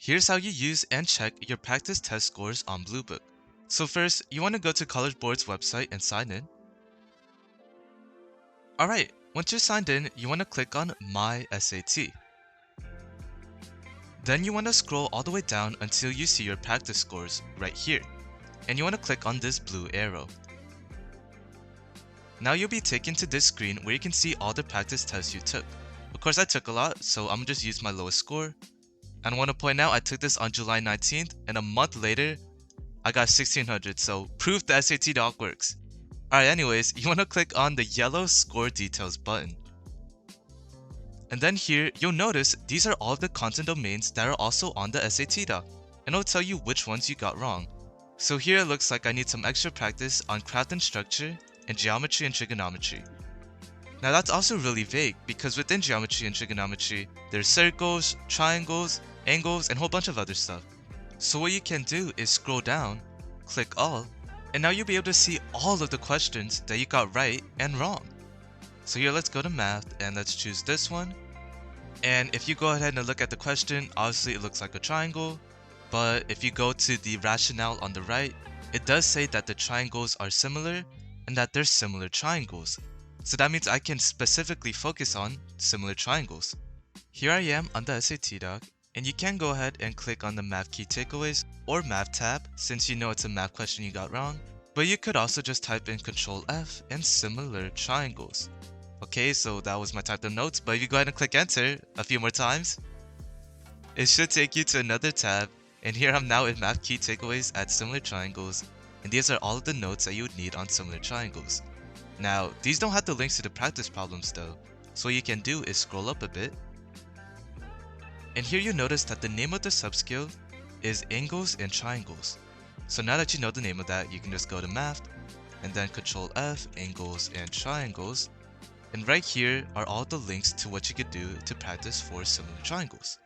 Here's how you use and check your practice test scores on bluebook. So first, you want to go to College Board's website and sign in. Alright, once you're signed in, you want to click on My SAT. Then you want to scroll all the way down until you see your practice scores right here. And you want to click on this blue arrow. Now you'll be taken to this screen where you can see all the practice tests you took. Of course I took a lot, so I'm gonna just use my lowest score. And I want to point out I took this on July 19th, and a month later, I got 1600, so proof the SAT doc works. Alright, anyways, you want to click on the yellow score details button. And then here, you'll notice these are all of the content domains that are also on the SAT doc, and it'll tell you which ones you got wrong. So here it looks like I need some extra practice on craft and structure, and geometry and trigonometry. Now that's also really vague because within geometry and trigonometry, there's circles, triangles, angles, and a whole bunch of other stuff. So what you can do is scroll down, click all, and now you'll be able to see all of the questions that you got right and wrong. So here let's go to math and let's choose this one. And if you go ahead and look at the question, obviously it looks like a triangle, but if you go to the rationale on the right, it does say that the triangles are similar and that they're similar triangles. So that means I can specifically focus on similar triangles. Here I am on the SAT doc, and you can go ahead and click on the math key takeaways or math tab since you know it's a math question you got wrong, but you could also just type in Control F and similar triangles. Okay, so that was my typed up notes, but if you go ahead and click enter a few more times, it should take you to another tab, and here I'm now in math key takeaways at similar triangles, and these are all of the notes that you would need on similar triangles. Now, these don't have the links to the practice problems though, so what you can do is scroll up a bit. And here you notice that the name of the subskill is angles and triangles. So now that you know the name of that, you can just go to math, and then Control F, angles and triangles. And right here are all the links to what you could do to practice for similar triangles.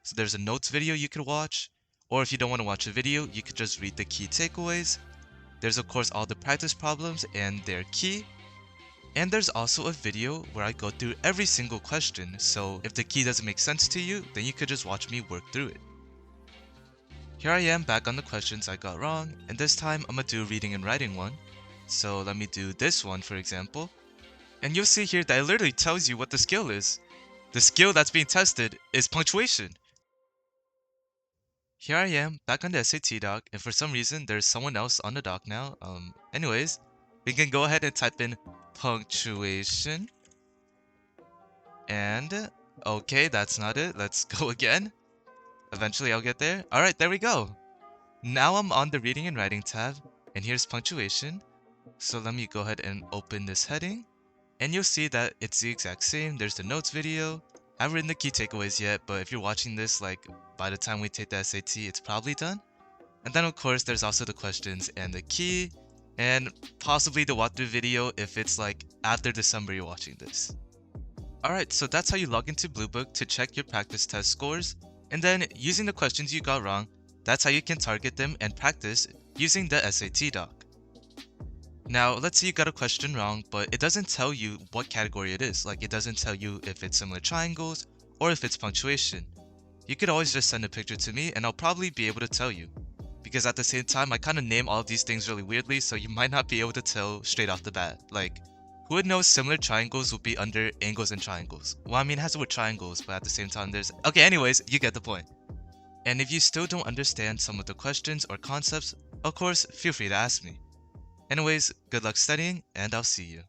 So there's a notes video you could watch, or if you don't want to watch a video, you could just read the key takeaways. There's of course all the practice problems and their key. And there's also a video where I go through every single question, so if the key doesn't make sense to you, then you could just watch me work through it. Here I am back on the questions I got wrong, and this time I'm gonna do a reading and writing one. So let me do this one for example. And you'll see here that it literally tells you what the skill is. The skill that's being tested is punctuation. Here I am, back on the SAT doc, and for some reason there's someone else on the doc now. Anyways, we can go ahead and type in punctuation. And, okay, that's not it. Let's go again. Eventually I'll get there. Alright, there we go. Now I'm on the reading and writing tab, and here's punctuation. So let me go ahead and open this heading. And you'll see that it's the exact same. There's the notes video. I haven't written the key takeaways yet, but if you're watching this, like, by the time we take the SAT, it's probably done. And then of course, there's also the questions and the key, and possibly the walkthrough video if it's like after December you're watching this. Alright, so that's how you log into bluebook to check your practice test scores, and then using the questions you got wrong, that's how you can target them and practice using the SAT doc. Now, let's say you got a question wrong, but it doesn't tell you what category it is. Like, it doesn't tell you if it's similar triangles or if it's punctuation. You could always just send a picture to me and I'll probably be able to tell you. Because at the same time, I kind of name all of these things really weirdly, so you might not be able to tell straight off the bat. Like, who would know similar triangles would be under angles and triangles? Well, I mean, it has the word triangles, but at the same time, there's... Okay, anyways, you get the point. And if you still don't understand some of the questions or concepts, of course, feel free to ask me. Anyways, good luck studying, and I'll see you.